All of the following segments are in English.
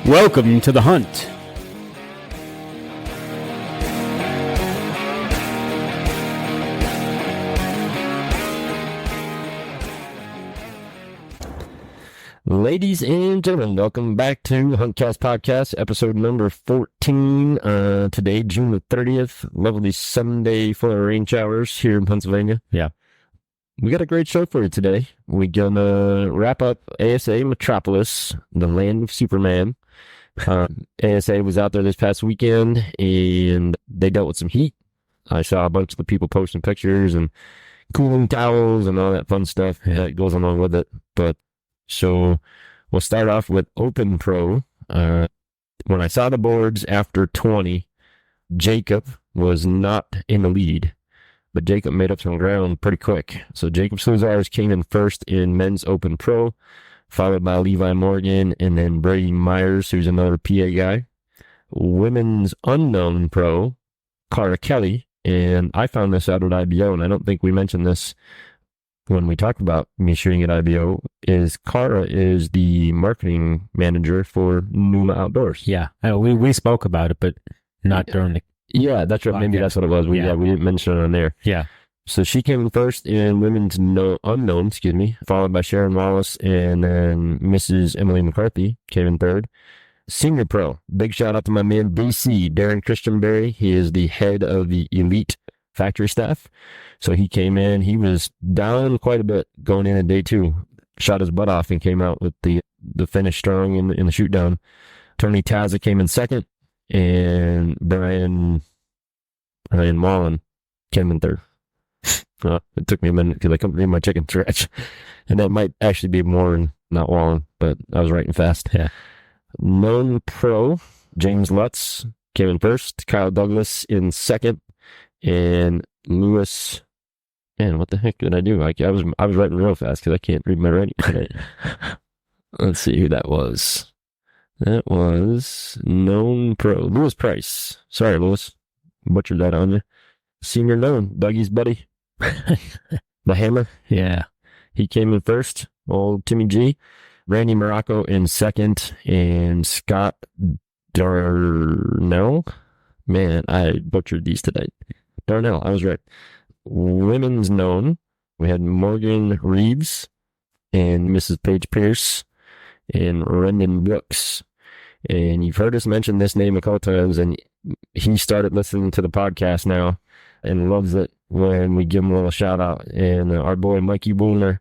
Welcome to the hunt. Ladies and gentlemen, welcome back to the Huntcast Podcast, episode number 14. Today, June the 30th, lovely Sunday full of rain showers here in Pennsylvania. Yeah. We got a great show for you today. We're going to wrap up ASA Metropolis, the land of Superman. ASA was out there this past weekend, and they dealt with some heat. I saw a bunch of the people posting pictures and cooling towels and all that fun stuff that goes along with it. So we'll start off with Open Pro. When I saw the boards after 20, Jacob was not in the lead, but Jacob made up some ground pretty quick. So Jacob Sluzar came in first in men's Open Pro, followed by Levi Morgan and then Brady Myers, who's another PA guy. Women's Unknown Pro, Cara Kelly, and I found this out at IBO, and I don't think we mentioned this when we talked about me shooting at IBO, is Cara is the marketing manager for Numa Outdoors. Yeah. We spoke about it, but not during the... Yeah, that's right. Maybe that's what it was. We didn't mention it on there. Yeah. So she came in first in women's unknown, followed by Sharon Wallace, and then Mrs. Emily McCarthy came in third. Senior Pro, big shout out to my man BC, Darren Christenberry. He is the head of the elite factory staff. So he came in, he was down quite a bit going in day two, shot his butt off and came out with the finish strong in the shoot down. Tony Taza came in second, and Brian Wallen came in third. It took me a minute because I couldn't read my chicken scratch. And that might actually be more than not Wallen, but I was writing fast. Yeah. Known Pro, James Lutz came in first, Kyle Douglas in second, and Lewis. Man, what the heck did I do? I was writing real fast because I can't read my writing today. Let's see who that was. That was Known Pro, Lewis Price. Sorry, Lewis, butchered that on you. Senior Known, Dougie's buddy, the Hammer. Yeah, he came in first. Old Timmy G. Randy Morocco in second, and Scott Darnell. Man, I butchered these today. Darnell, I was right. Women's Known, we had Morgan Reeves and Mrs. Paige Pierce and Rendon Brooks. And you've heard us mention this name a couple times, and he started listening to the podcast now and loves it when we give him a little shout out. And our boy Mikey Woolner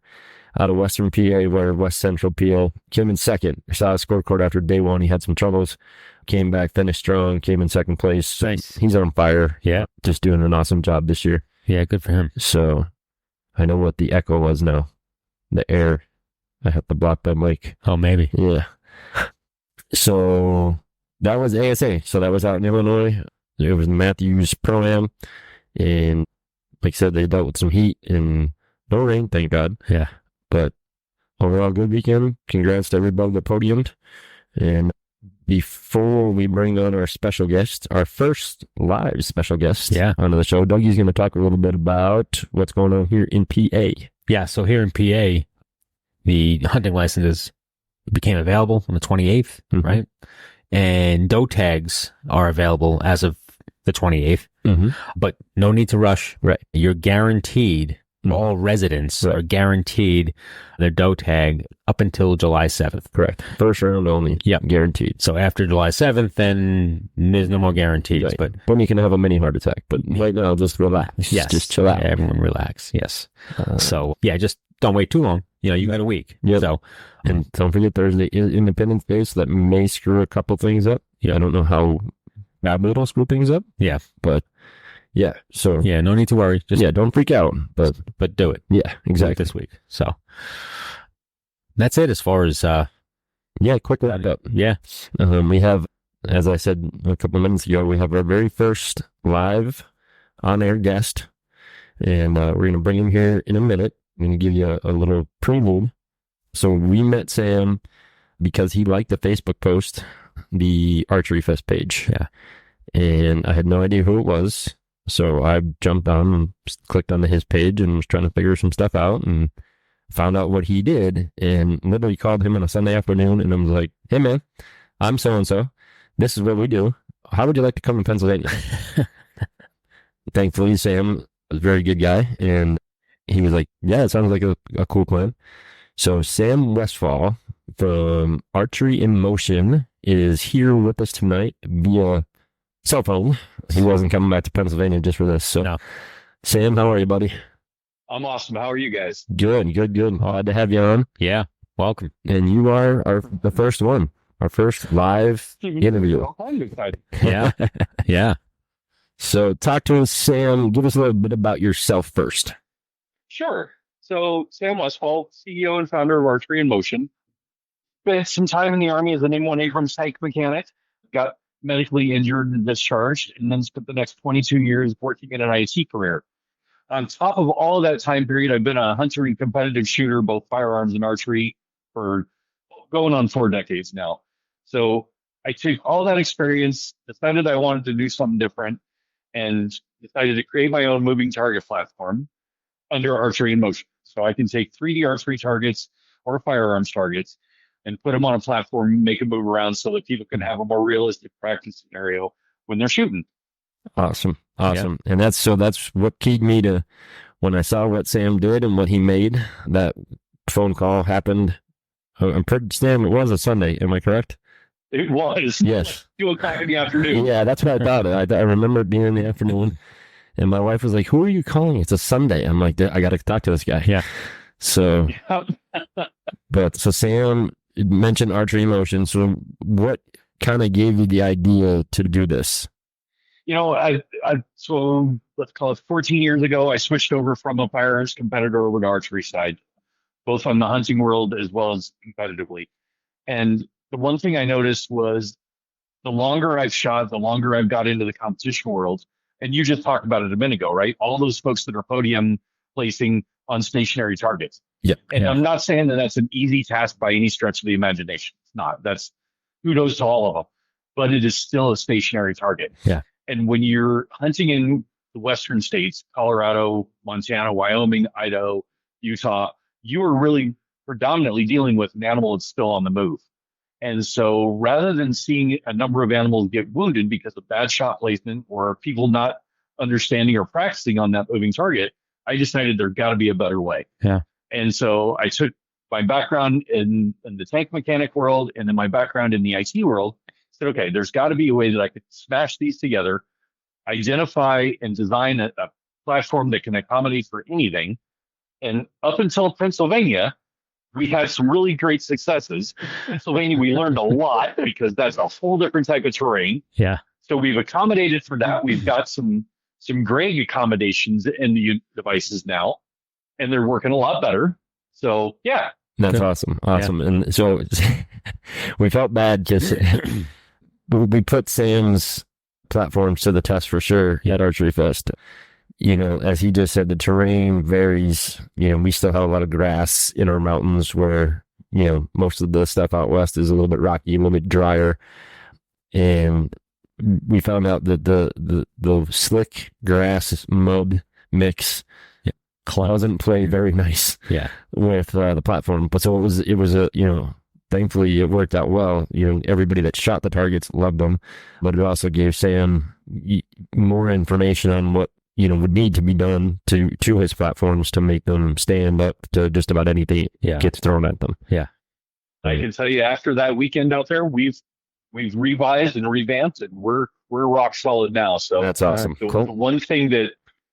out of Western PA, where West Central PA, came in second. I saw his scorecard after day one. He had some troubles, came back, finished strong, came in second place. Nice. He's on fire. Yeah. Just doing an awesome job this year. Yeah, good for him. So I know what the echo was now. The air. I have to block that mic. Oh, maybe. Yeah. So that was ASA. So that was out in Illinois. It was Matthews Pro-Am. And like I said, they dealt with some heat and no rain, thank God. Yeah. But overall, good weekend. Congrats to everybody that podiumed. And before we bring on our special guest, our first live special guest onto the show, Dougie's going to talk a little bit about what's going on here in PA. Yeah, so here in PA, the hunting licenses became available on the 28th, right? And doe tags are available as of the 28th, but no need to rush. Right. You're guaranteed, all residents are guaranteed their doe tag up until July 7th. Correct. First round only. Yep. Guaranteed. So after July 7th, then there's no more guarantees. Right. But when you can have a mini heart attack. But right now, just relax. Yes. Just chill out. Everyone relax. Yes. So, yeah, just don't wait too long. You got a week. Yep. So, and don't forget Thursday is Independence Day, so that may screw a couple things up. Yeah. I don't know how badly it'll screw things up. Yeah. But yeah, so yeah, no need to worry. Just don't freak out, but do it. Yeah, exactly. This week. So that's it as far as quick wrap up. Yeah. We have, as I said a couple of minutes ago, we have our very first live on-air guest, and we're going to bring him here in a minute. I'm going to give you a little prelude. So we met Sam because he liked the Facebook post, the Archery Fest page. Yeah. And I had no idea who it was. So I jumped on and clicked on his page and was trying to figure some stuff out and found out what he did, and literally called him on a Sunday afternoon and I was like, hey man, I'm so-and-so. This is what we do. How would you like to come to Pennsylvania? Thankfully, Sam was a very good guy, and he was like, yeah, it sounds like a cool plan. So Sam Westfall from Archery in Motion is here with us tonight via cell phone. He wasn't coming back to Pennsylvania just for this. So, No. Sam, how are you, buddy? I'm awesome. How are you guys? Good. Glad to have you on. Yeah. Welcome. And you are the first one, our first live interview. I'm excited. Yeah. Yeah. So talk to us, Sam. Give us a little bit about yourself first. Sure. So, Sam Westfall, CEO and founder of Archery in Motion. Spent some time in the Army as an M1 Abrams tank mechanic. Got medically injured and discharged, and then spent the next 22 years working in an IT career. On top of all of that time period, I've been a hunter and competitive shooter, both firearms and archery, for going on 4 decades now. So I took all that experience, decided I wanted to do something different, and decided to create my own moving target platform under Archery in Motion. So I can take 3D archery targets or firearms targets and put them on a platform, make them move around so that people can have a more realistic practice scenario when they're shooting. Awesome. And that's what keyed me to when I saw what Sam did and what he made. That phone call happened. I'm pretty Sam, it was a Sunday. Am I correct? It was. Yes. 2:00 in the afternoon. Yeah, that's what I thought. I remember it being in the afternoon. And my wife was like, who are you calling? It's a Sunday. I'm like, I got to talk to this guy. Yeah. So, so Sam mentioned Archery in Motion. So what kind of gave you the idea to do this? You know, so let's call it 14 years ago, I switched over from a firearms competitor over to archery side, both on the hunting world as well as competitively. And the one thing I noticed was the longer I've shot, the longer I've got into the competition world. And you just talked about it a minute ago, right? All those folks that are podium placing on stationary targets. Yeah. And I'm not saying that that's an easy task by any stretch of the imagination. It's not. That's kudos to all of them. But it is still a stationary target. Yeah. And when you're hunting in the western states, Colorado, Montana, Wyoming, Idaho, Utah, you are really predominantly dealing with an animal that's still on the move. And so rather than seeing a number of animals get wounded because of bad shot placement or people not understanding or practicing on that moving target, I decided there got to be a better way. Yeah. And so I took my background in the tank mechanic world and then my background in the IT world, said, okay, there's got to be a way that I could smash these together, identify and design a platform that can accommodate for anything. And up until Pennsylvania, we had some really great successes. Pennsylvania, we learned a lot because that's a whole different type of terrain. Yeah. So we've accommodated for that. We've got some great accommodations in the devices now, and they're working a lot better. So yeah. That's Good. awesome. Yeah. And so we felt bad because we put Sam's platforms to the test for sure at Archery Fest. You know, as he just said, the terrain varies. You know, we still have a lot of grass in our mountains where, you know, most of the stuff out west is a little bit rocky, a little bit drier. And we found out that the slick grass mud mix doesn't play very nice with the platform. But so it was a, you know, thankfully it worked out well. You know, everybody that shot the targets loved them, but it also gave Sam more information on what, you know, would need to be done to his platforms to make them stand up to just about anything gets thrown at them. Yeah. I can tell you after that weekend out there, we've revised and revamped and we're rock solid now. So that's awesome. The one thing that,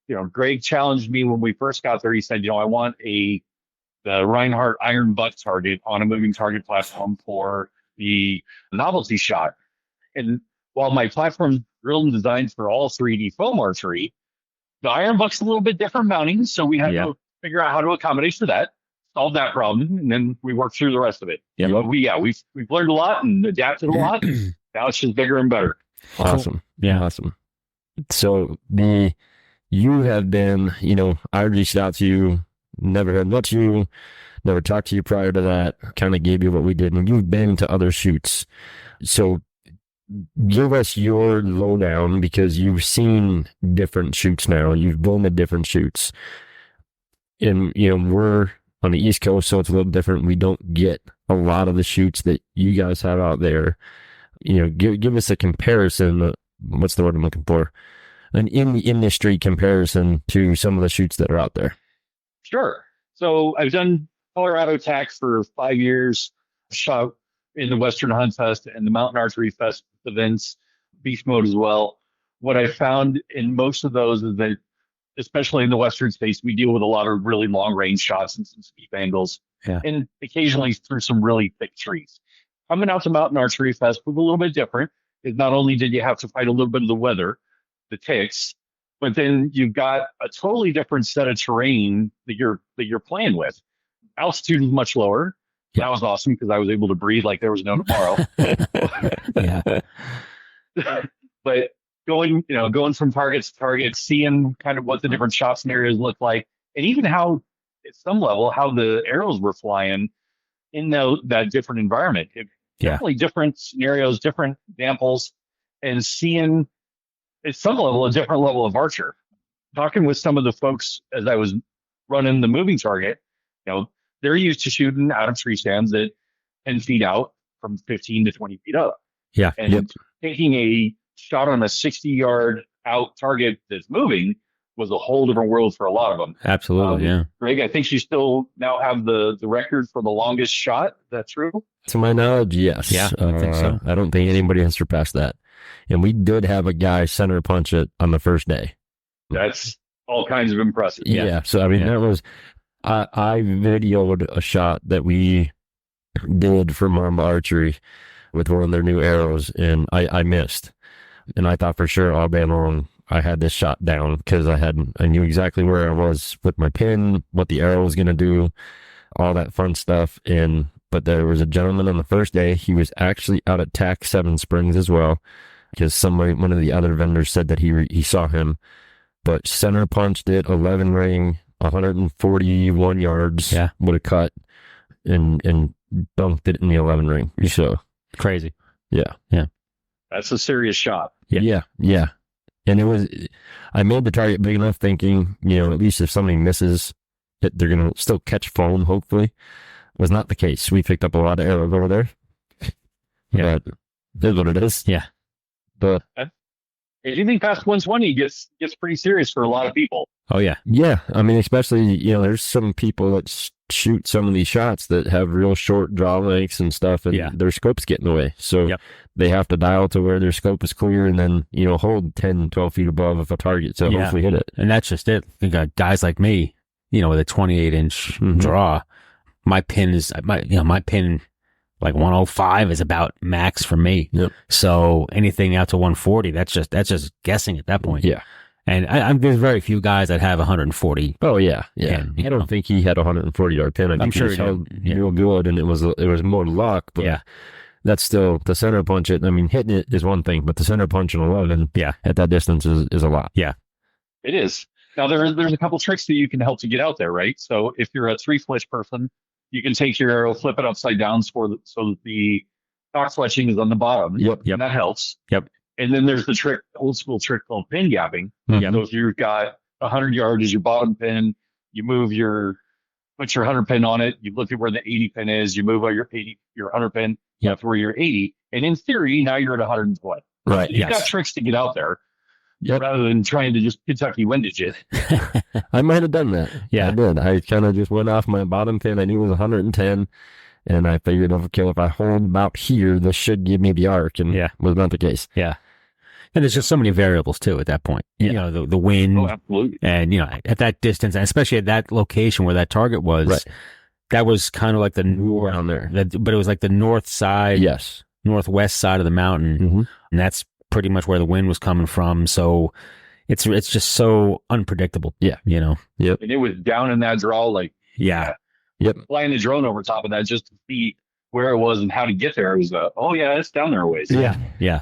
you know, Greg challenged me when we first got there, he said, you know, I want the Reinhardt iron butt target on a moving target platform for the novelty shot. And while my platform's drilled and designed for all 3D foam archery, the iron buck's a little bit different mounting, so we had to figure out how to accommodate for that, solve that problem, and then we worked through the rest of it. Yeah, but we've learned a lot and adapted a lot. Now it's just bigger and better. Awesome. Cool. Yeah. Awesome. So you have been, you know, I reached out to you, never had met you, never talked to you prior to that, kind of gave you what we did, and you've been to other shoots. So give us your lowdown because you've seen different shoots now. You've been to different shoots. And, you know, we're on the East Coast, so it's a little different. We don't get a lot of the shoots that you guys have out there. give us a comparison. What's the word I'm looking for? An in-industry comparison to some of the shoots that are out there. Sure. So I've done Colorado TAC for 5 years, shot in the Western Hunt Fest and the Mountain Archery Fest events, Beast Mode as well. What I found in most of those is that, especially in the Western space, we deal with a lot of really long range shots and some steep angles, and occasionally through some really thick trees. Coming out to Mountain Archery Fest was a little bit different. Is not only did you have to fight a little bit of the weather, the ticks, but then you've got a totally different set of terrain that you're playing with. Altitude is much lower. Yeah. That was awesome because I was able to breathe like there was no tomorrow. Yeah. But going from target to target, seeing kind of what the different shot scenarios look like, and even how, at some level, how the arrows were flying in that different environment. Definitely different scenarios, different examples, and seeing at some level a different level of archer. Talking with some of the folks as I was running the moving target, they're used to shooting out of tree stands at 10 feet out from 15 to 20 feet up. Yeah. And taking a shot on a 60-yard out target that's moving was a whole different world for a lot of them. Absolutely, yeah. Greg, I think you still now have the record for the longest shot. Is that true? To my knowledge, yes. Yeah, I think so. I don't think anybody has surpassed that. And we did have a guy center punch it on the first day. That's all kinds of impressive. Yeah. So, that was, I videoed a shot that we did for Mamba Archery with one of their new arrows, and I missed. And I thought for sure all day long I had this shot down because I knew exactly where I was with my pin, what the arrow was going to do, all that fun stuff. But there was a gentleman on the first day. He was actually out at TAC 7 Springs as well, because one of the other vendors said that he saw him, but center punched it 11 ring, 141 yards with a cut, and dunked it in the 11 ring. So crazy. Yeah. That's a serious shot. Yeah. And I made the target big enough thinking, at least if somebody misses it, they're going to still catch foam, hopefully. Was not the case. We picked up a lot of arrows over there. Yeah. But it is what it is. Yeah. But anything past 120 gets pretty serious for a lot of people. Oh, yeah. Yeah. Especially, there's some people that shoot some of these shots that have real short draw lengths and stuff, and their scope's getting in the way. So they have to dial to where their scope is clear and then, hold 10, 12 feet above a target to hopefully hit it. And that's just it. You got guys like me, with a 28-inch draw. My pin is my pin, like 105 is about max for me. Yep. So anything out to 140, that's just guessing at that point. Yeah. And there's very few guys that have 140. Oh yeah. I don't think he had a 140-yard pin. I'm sure he held real good, and it was more luck. But that's still, the center punch it. Hitting it is one thing, but the center punch in 11, at that distance is a lot. Yeah, it is. Now there's a couple tricks that you can help to get out there, right? So if you're a 3-flitch person, you can take your arrow, flip it upside down so that the cock fletching is on the bottom. Yep. And that helps. Yep. And then there's the old school trick called pin gapping. Mm-hmm. So if you've got 100 yards as your bottom pin, you put your 100 pin on it. You look at where the 80 pin is. You move out your 100 pin to where you're 80. And in theory, now you're at 120. Right. So you've got tricks to get out there. Yep. Rather than trying to just Kentucky windage it. I might have done that. Yeah. I did. I kind of just went off my bottom pin. I knew it was 110. And I figured, okay, if I hold about here, this should give me the arc. And was not the case. Yeah. And there's just so many variables too at that point. Yeah. The wind. Oh, absolutely. And, at that distance, and especially at that location where that target was, that was kind of like the around there. But it was like the north side, northwest side of the mountain. Mm-hmm. And that's pretty much where the wind was coming from. So it's just so unpredictable. Yeah. Yep. And it was down in that draw, Yep. Flying the drone over top of that just to see where it was and how to get there. It was, it's down there a ways. Yeah.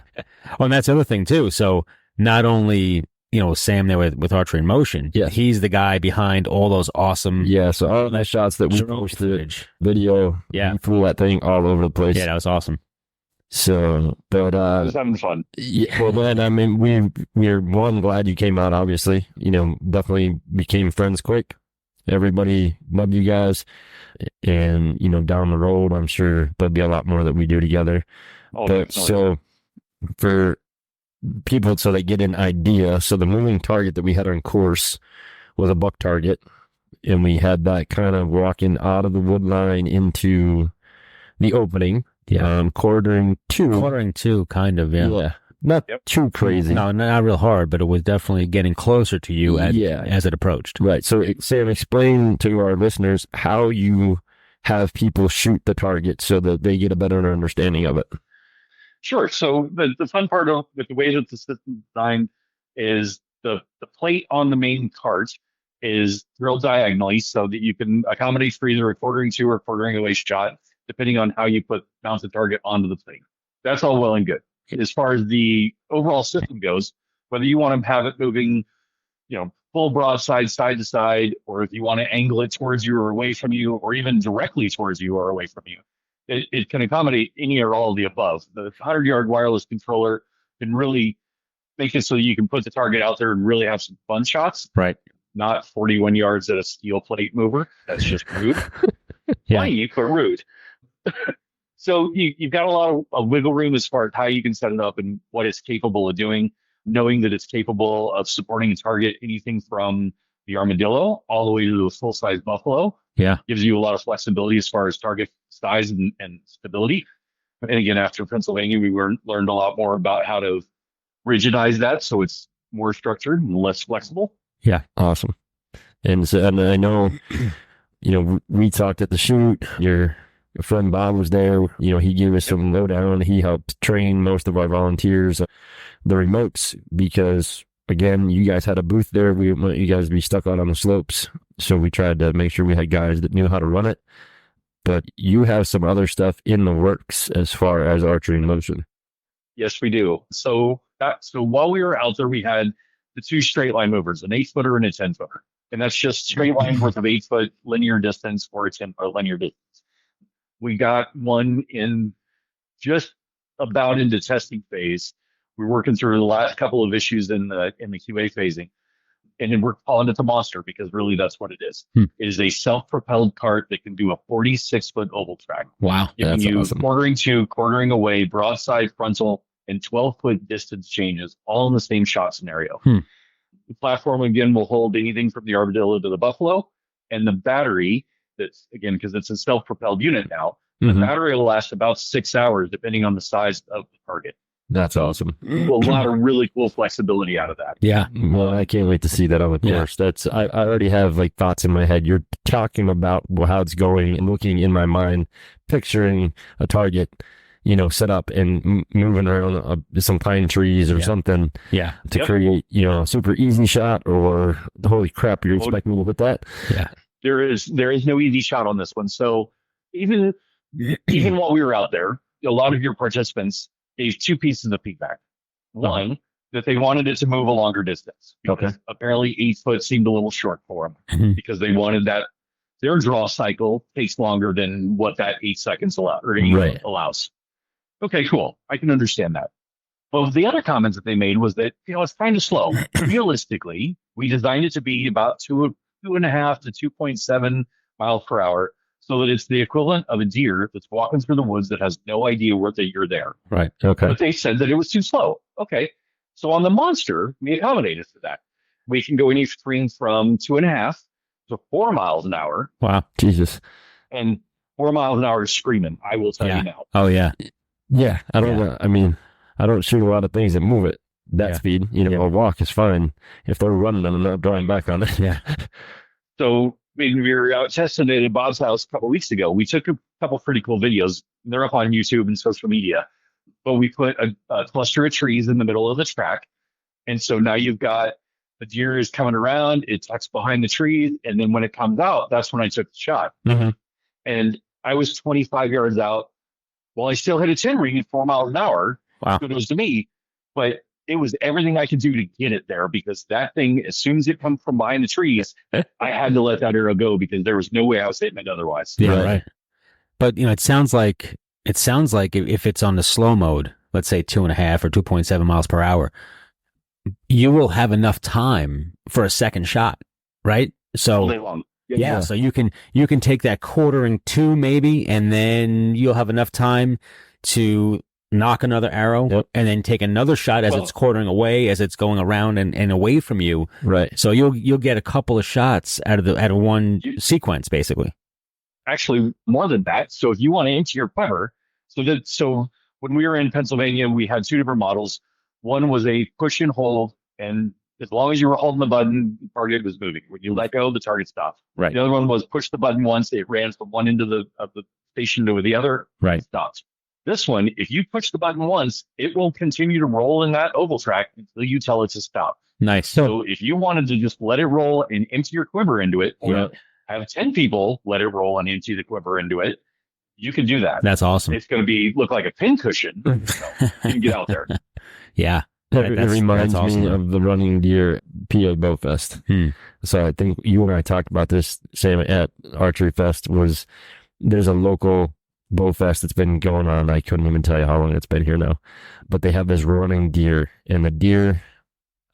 Oh, and that's the other thing too. So not only, Sam there with Archery in Motion, he's the guy behind all those awesome. Yeah. So all the shots that we posted, video, he flew that thing all over the place. Yeah, that was awesome. So, but, it was having fun. Yeah, well, man, we're glad you came out, obviously, definitely became friends quick. Everybody loved you guys. And, down the road, I'm sure there'll be a lot more that we do together. Oh, so for people so they get an idea. So the moving target that we had on course was a buck target, and we had that kind of walking out of the wood line into the opening. Yeah. Quartering two, kind of, yeah. Yeah. Not too crazy. No, not real hard, but it was definitely getting closer to you as it approached. Right. So, Sam, explain to our listeners how you have people shoot the target so that they get a better understanding of it. Sure. So the fun part of with the way that the system is designed is the plate on the main cart is drilled diagonally so that you can accommodate for either a quartering to or quartering away shot, depending on how you mount the target onto the plate. That's all well and good. As far as the overall system goes, whether you want to have it moving, full broadside, side to side, or if you want to angle it towards you or away from you, or even directly towards you or away from you, it can accommodate any or all of the above. The 100-yard wireless controller can really make it so that you can put the target out there and really have some fun shots. Right. Not 41 yards at a steel plate mover. That's just rude. Yeah. Funny, but rude. So you've got a lot of wiggle room as far as how you can set it up and what it's capable of doing, knowing that it's capable of supporting a target anything from the armadillo all the way to the full-size buffalo. Yeah. Gives you a lot of flexibility as far as target size and stability. And again, after Pennsylvania, we learned a lot more about how to rigidize that so it's more structured and less flexible. Yeah. Awesome. And I know, we talked at the shoot. Your friend Bob was there. He gave us some lowdown. He helped train most of our volunteers, the remotes, because again, you guys had a booth there. We didn't want you guys to be stuck out on the slopes. So we tried to make sure we had guys that knew how to run it. But you have some other stuff in the works as far as archery in motion. Yes, we do. So while we were out there, we had the two straight line movers, an 8-footer and a 10-footer. And that's just straight line worth of 8-foot linear distance for a 10-foot linear distance. We got one in just about into testing phase. We're working through the last couple of issues in the QA phasing. And then we're calling it the monster because really that's what it is. It is a self-propelled cart that can do a 46-foot oval track. Wow. Giving you awesome. quartering to, quartering away, broadside, frontal, and 12-foot distance changes, all in the same shot scenario. The platform, again, will hold anything from the armadillo to the buffalo. And the battery, that's, again, because it's a self-propelled unit now, the battery will last about 6 hours, depending on the size of the target. That's awesome. A lot of really cool flexibility out of that. Yeah. Well, I can't wait to see that on the course. I already have thoughts in my head. You're talking about how it's going and looking in my mind, picturing a target, set up and moving around some pine trees or something. Yeah. To create, a super easy shot, or holy crap, you're expecting me to hit that? Yeah. There is no easy shot on this one. So even while we were out there, a lot of your participants gave two pieces of feedback. One, that they wanted it to move a longer distance. Because apparently 8 foot seemed a little short for them because they wanted that. Their draw cycle takes longer than what that 8 seconds allows. Okay, cool. I can understand that. Well, the other comments that they made was that, it's kind of slow. Realistically, we designed it to be about 2.5 to 2.7 miles per hour, so that it's the equivalent of a deer that's walking through the woods that has no idea that you're there. Right. Okay. But they said that it was too slow. Okay. So on the monster, we accommodated for that. We can go anything from 2.5 to 4 miles an hour. Wow. Jesus. And 4 miles an hour is screaming. I will tell you now. Oh yeah. Yeah. I don't know. I mean, I don't shoot a lot of things that move at that speed. A walk is fine. If they're running, I'm not drawing back on it. Yeah. So when we were out testing it at Bob's house a couple of weeks ago, we took a couple pretty cool videos. They're up on YouTube and social media. But we put a cluster of trees in the middle of the track. And so now you've got the deer is coming around, it tucks behind the trees. And then when it comes out, that's when I took the shot. And I was 25 yards out. Well, I still hit a 10 ring at 4 miles an hour. Wow. Kudos to me. But it was everything I could do to get it there, because that thing, as soon as it comes from behind the trees, I had to let that arrow go because there was no way I was hitting it otherwise. Yeah, right. But it sounds like if it's on the slow mode, let's say 2.5 or 2.7 miles per hour, you will have enough time for a second shot, right? So all day long. Yeah. So you can take that quartering 2 maybe, and then you'll have enough time to knock another arrow, and then take another shot as it's quartering away, as it's going around and away from you. Right. So you'll get a couple of shots out of one sequence, basically. Actually, more than that. So if you want to empty your quiver, so when we were in Pennsylvania, we had two different models. One was a push and hold, and as long as you were holding the button, the target was moving. When you let go, the target stopped. Right. The other one was push the button once, it ran from one end of the station to the other. Right. Stopped. This one, if you push the button once, it will continue to roll in that oval track until you tell it to stop. Nice. So if you wanted to just let it roll and empty your quiver into it, or have 10 people let it roll and empty the quiver into it, you can do that. That's awesome. It's going to look like a pin cushion. So you can get out there. Yeah. It reminds me of the Running Deer PA Bow Fest. So I think you and I talked about this, Sam, at Archery Fest. There's a local bow fest that's been going on. I couldn't even tell you how long it's been here now. But they have this running deer, and the deer,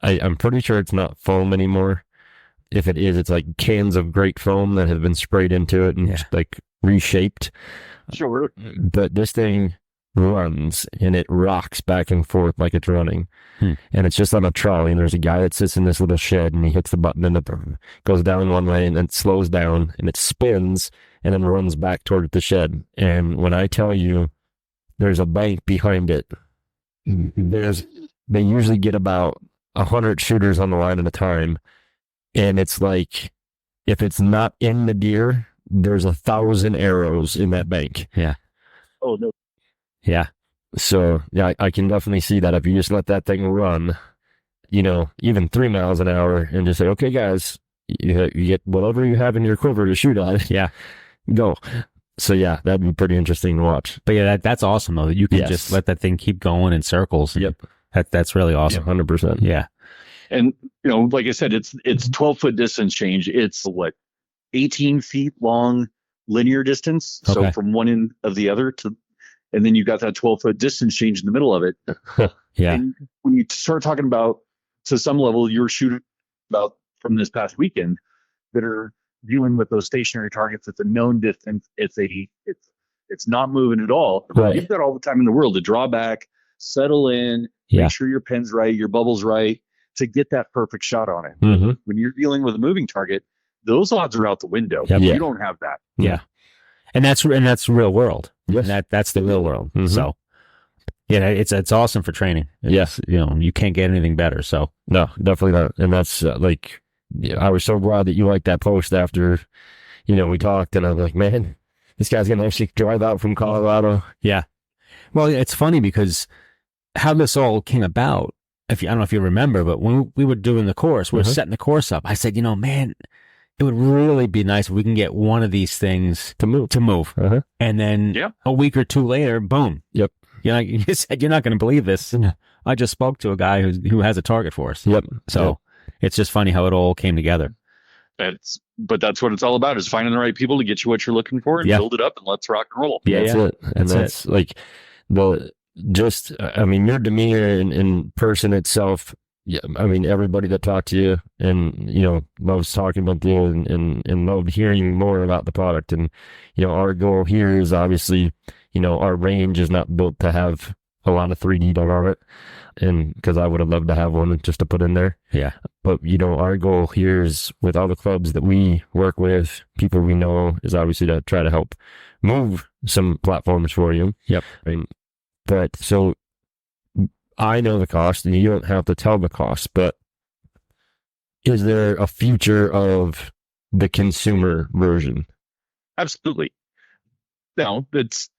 I'm pretty sure it's not foam anymore. If it is, it's like cans of great foam that have been sprayed into it and just like reshaped. Sure. But this thing runs and it rocks back and forth like it's running. And it's just on a trolley, and there's a guy that sits in this little shed, and he hits the button and it goes down one way and then slows down and it spins and then runs back toward the shed. And when I tell you there's a bank behind it, they usually get about 100 shooters on the line at a time. And it's like, if it's not in the deer, there's 1,000 arrows in that bank. Yeah. Oh, no. Yeah. So, yeah, I can definitely see that if you just let that thing run, even 3 miles an hour and just say, okay, guys, you get whatever you have in your quiver to shoot on. Yeah. Go. So, yeah, that'd be pretty interesting to watch. But yeah, that's awesome, though. You can just let that thing keep going in circles. Yep. That's really awesome. 100%. Yeah. And, like I said, it's 12-foot distance change. It's 18 feet long linear distance. Okay. So from one end of the other and then you got that 12-foot distance change in the middle of it. Yeah. And when you start talking about, to some level, you're shooting about from this past weekend that are dealing with those stationary targets. It's a known distance. It's not moving at all. Right. You've got all the time in the world to draw back, settle in, make sure your pin's right, your bubble's right, to get that perfect shot on it. Mm-hmm. When you're dealing with a moving target, those odds are out the window. Yep. You don't have that. Yeah. And that's real world. Yes. And that's the real world. Mm-hmm. So yeah, it's awesome for training. Yes. You can't get anything better. So no, definitely not. And that's I was so glad that you liked that post after, we talked, and I was like, man, this guy's going to actually drive out from Colorado. Yeah. Well, it's funny because how this all came about, I don't know if you remember, but when we were doing the course, we were setting the course up. I said, man, it would really be nice if we can get one of these things to move. Uh-huh. And then a week or two later, boom. Yep. You said, you're not going to believe this. I just spoke to a guy who has a target for us. Yep. So it's just funny how it all came together. But that's what it's all about, is finding the right people to get you what you're looking for and build it up, and let's rock and roll. Yeah, that's it. And that's like your demeanor in person itself. Yeah, I mean, everybody that talked to you and, loves talking about you and loved hearing more about the product. And, our goal here is obviously, our range is not built to have a lot of 3D done on it. And because I would have loved to have one just to put in there. Yeah. But, our goal here is, with all the clubs that we work with, people we know, is obviously to try to help move some platforms for you. Yep. But so I know the cost, and you don't have to tell the cost, but is there a future of the consumer version? Absolutely. Now, it's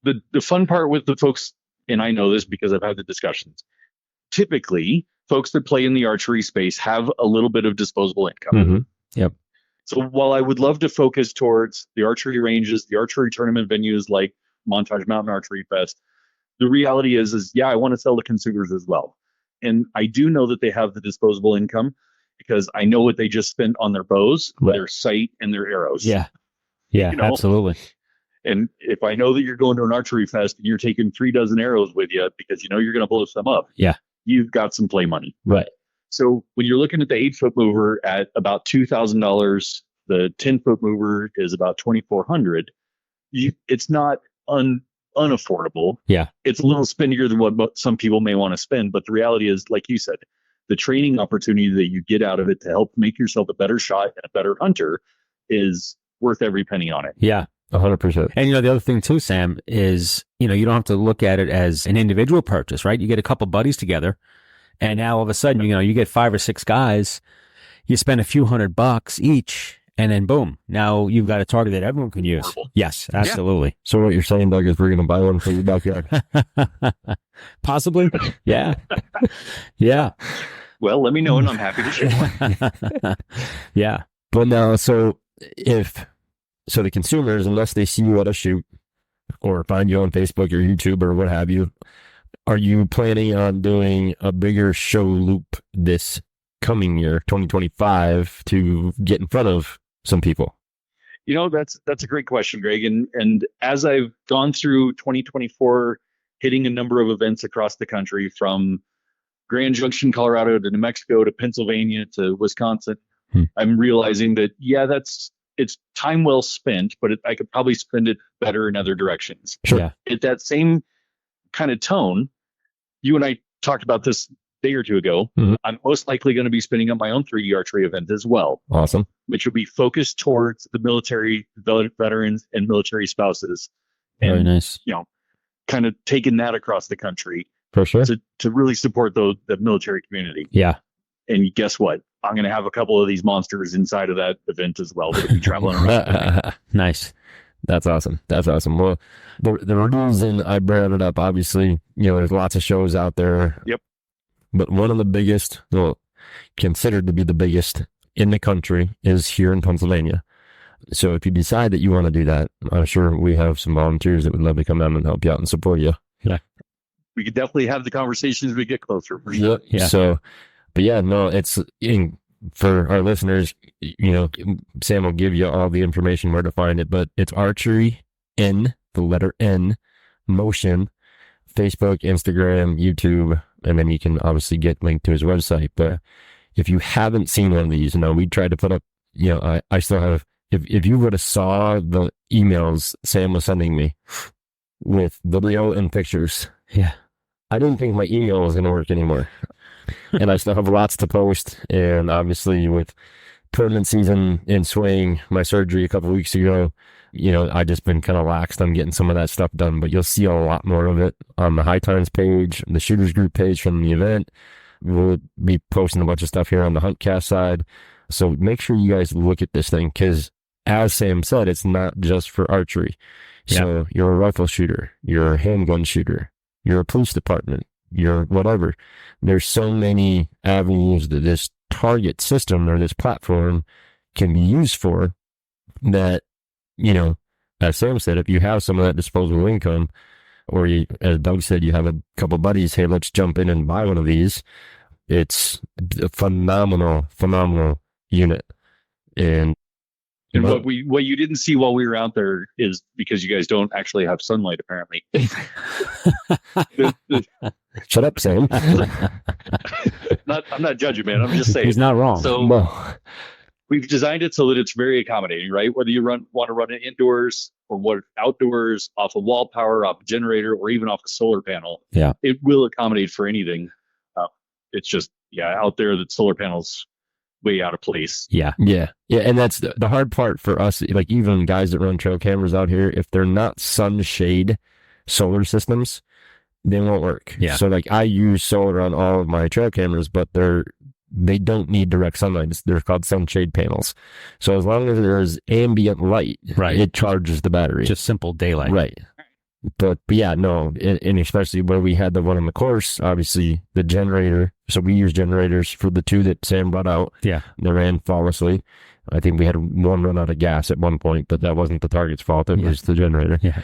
the fun part with the folks, and I know this because I've had the discussions. Typically, folks that play in the archery space have a little bit of disposable income. Mm-hmm. Yep. So while I would love to focus towards the archery ranges, the archery tournament venues like Montage Mountain Archery Fest, the reality is I want to sell to consumers as well. And I do know that they have the disposable income because I know what they just spent on their bows, their sight, and their arrows. Yeah. Yeah, absolutely. And if I know that you're going to an archery fest and you're taking 3 dozen arrows with you because you're going to blow some up, you've got some play money. Right. So when you're looking at the 8-foot mover at about $2,000, the 10-foot mover is about $2,400. It's not unaffordable. Yeah. It's a little spendier than what some people may want to spend. But the reality is, like you said, the training opportunity that you get out of it to help make yourself a better shot and a better hunter is worth every penny on it. Yeah. 100%. And, the other thing too, Sam, is, you don't have to look at it as an individual purchase, right? You get a couple buddies together and now all of a sudden, you get 5 or 6 guys, you spend a few $100 each, and then boom, now you've got a target that everyone can use. Horrible. Yes, absolutely. So what you're saying, Doug, is we're going to buy one for your backyard. Possibly. Yeah. Yeah. Well, let me know and I'm happy to share one. Yeah. But now, so the consumers, unless they see you at a shoot or find you on Facebook or YouTube or what have you, are you planning on doing a bigger show loop this coming year, 2025, to get in front of some people? That's a great question, Greg. And as I've gone through 2024, hitting a number of events across the country, from Grand Junction, Colorado, to New Mexico, to Pennsylvania, to Wisconsin, I'm realizing that, it's time well spent, but I could probably spend it better in other directions. Sure. Yeah. At that same kind of tone, you and I talked about this a day or two ago. Mm-hmm. I'm most likely going to be spinning up my own 3D archery event as well. Awesome. Which will be focused towards the military veterans and military spouses. And, Very nice. Kind of taking that across the country For sure. to really support the military community. Yeah. And guess what? I'm going to have a couple of these monsters inside of that event as well that'll be traveling around. Nice. That's awesome. That's awesome. Well, the reason I brought it up, obviously, there's lots of shows out there. Yep. But one of the biggest, considered to be the biggest in the country, is here in Pennsylvania. So if you decide that you want to do that, I'm sure we have some volunteers that would love to come down and help you out and support you. Yeah. We could definitely have the conversations as we get closer. For sure. Yeah. So, but yeah, no, it's for our listeners, Sam will give you all the information where to find it, but it's Archery the letter N, Motion, Facebook, Instagram, YouTube, and then you can obviously get linked to his website. But if you haven't seen one of these, we tried to put up, I still have, if you would have saw the emails Sam was sending me with video and pictures. Yeah. I didn't think my email was going to work anymore. And I still have lots to post. And obviously with tournament season in swing, my surgery a couple of weeks ago, I just been kind of laxed on getting some of that stuff done, but you'll see a lot more of it on the High Times page, the Shooters Group page from the event. We'll be posting a bunch of stuff here on the Huntcast side. So make sure you guys look at this thing, because as Sam said, it's not just for archery. So you're a rifle shooter, you're a handgun shooter, you're a police department, you're whatever. There's so many avenues that this target system or this platform can be used for that, as Sam said, if you have some of that disposable income, or as Doug said, you have a couple buddies, hey, let's jump in and buy one of these. It's a phenomenal unit. And what you didn't see while we were out there is because you guys don't actually have sunlight, apparently. Shut up, Sam. I'm not judging, man. I'm just saying. He's not wrong. So we've designed it so that it's very accommodating, right? Whether you want to run it indoors or outdoors, off a wall power, off a generator, or even off a solar panel. Yeah. It will accommodate for anything. It's just, out there that solar panels way out of place. Yeah. And that's the hard part for us. Like even guys that run trail cameras out here, if they're not sunshade solar systems, they won't work. Yeah. So like I use solar on all of my trail cameras, but they don't need direct sunlight. They're called sunshade panels. So as long as there's ambient light, right, it charges the battery. Just simple daylight. Right. But yeah, no, and especially where we had the one on the course, obviously the generator. So we use generators for the two that Sam brought out. Yeah. They ran flawlessly. I think we had one run out of gas at one point, but that wasn't the target's fault. It was the generator. Yeah.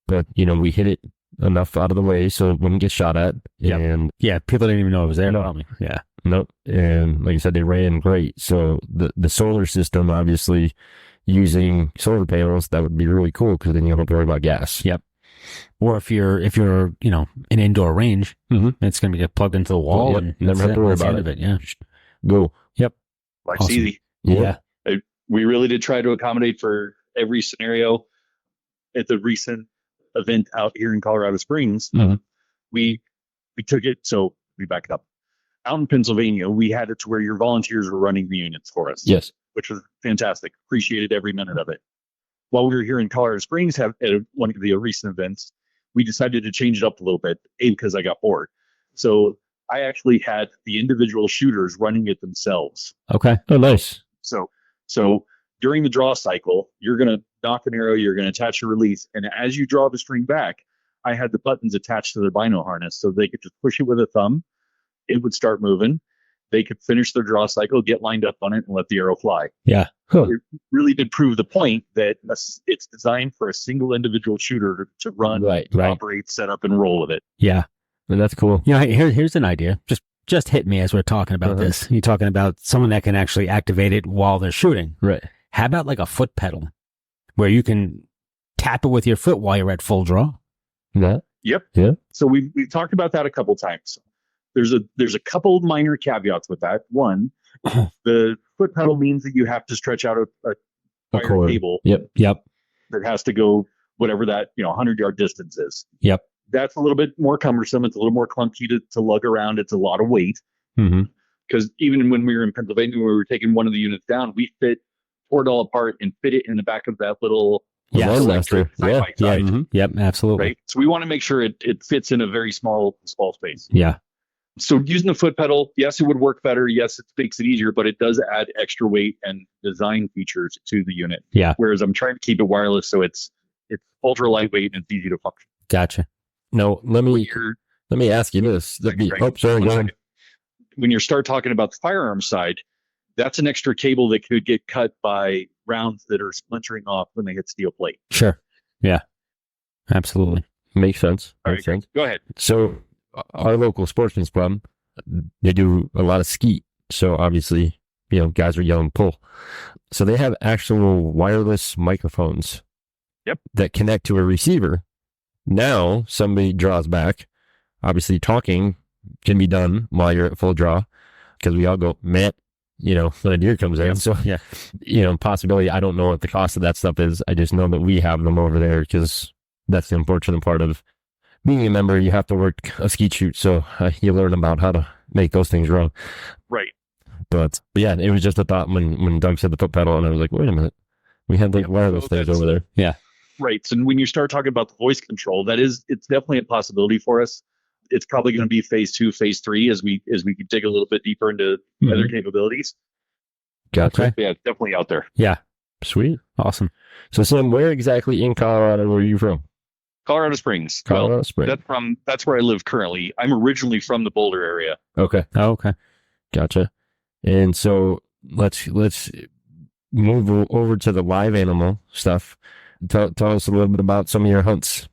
But, we hit it enough out of the way so it wouldn't get shot at. Yep. And yeah, people didn't even know it was there. No. Probably. Yeah. Nope. And like I said, they ran great. So the solar system, obviously, using solar panels, that would be really cool because then you don't have to worry about gas. Yep. Or if you're an indoor range, it's going to be plugged into the wall and never have to worry about it. Yeah. Go. Yep. Life's Awesome. easy. Yeah. We really did try to accommodate for every scenario. At the recent event out here in Colorado Springs, we took it. So we back it up. Out in Pennsylvania, we had it to where your volunteers were running the units for us. Yes. Which was fantastic. Appreciated every minute of it. While we were here in Colorado Springs at one of the recent events, we decided to change it up a little bit, because I got bored. So I actually had the individual shooters running it themselves. Okay. Oh, nice. So during the draw cycle, you're going to nock an arrow, you're going to attach your release. And as you draw the string back, I had the buttons attached to the bino harness so they could just push it with a thumb. It would start moving. They could finish their draw cycle, get lined up on it, and let the arrow fly. Yeah. Huh. It really did prove the point that it's designed for a single individual shooter to run, Right. operate, set up, and roll with it. Yeah. And that's cool. You know, here's an idea. Just hit me as we're talking about this. You're talking about someone that can actually activate it while they're shooting. Right. How about like a foot pedal where you can tap it with your foot while you're at full draw? Yeah. Yep. Yeah. So we've talked about that a couple times. There's a couple minor caveats with that. One, the foot pedal means that you have to stretch out a wire cable. Yep. That has to go whatever that 100-yard distance is. Yep. That's a little bit more cumbersome. It's a little more clunky to lug around. It's a lot of weight. Because even when we were in Pennsylvania, when we were taking one of the units down, we tore it all apart and fit it in the back of that little Master. side by side. Yep. Absolutely. Right. So we want to make sure it fits in a very small space. Yeah. So using the foot pedal, yes, it would work better. Yes, it makes it easier, but it does add extra weight and design features to the unit. Yeah. Whereas I'm trying to keep it wireless, so it's ultra lightweight and it's easy to function. Gotcha. No, let me ask you this. When you start talking about the firearm side, that's an extra cable that could get cut by rounds that are splintering off when they hit steel plate. Sure. Yeah. Absolutely. Makes sense. Makes sense. Go ahead. So our local sportsman's club, they do a lot of skeet. So obviously, guys are yelling pull. So they have actual wireless microphones. Yep. That connect to a receiver. Now somebody draws back. Obviously, talking can be done while you're at full draw, because we all go, man, when a deer comes in. So, possibility, I don't know what the cost of that stuff is. I just know that we have them over there, because that's the unfortunate part of being a member. You have to work a skeet shoot. So you learn about how to make those things run. Right. But yeah, it was just a thought when Doug said the foot pedal, and I was like, wait a minute. We have like wireless things over there. Yeah. Right. So when you start talking about the voice control, it's definitely a possibility for us. It's probably going to be phase 2, phase 3 as we dig a little bit deeper into other capabilities. Gotcha. Okay. Yeah, it's definitely out there. Yeah. Sweet. Awesome. So Sam, where exactly in Colorado were you from? Colorado Springs. Colorado Springs. That's where I live currently. I'm originally from the Boulder area. Okay. Oh, okay. Gotcha. And so let's move over to the live animal stuff. Tell us a little bit about some of your hunts.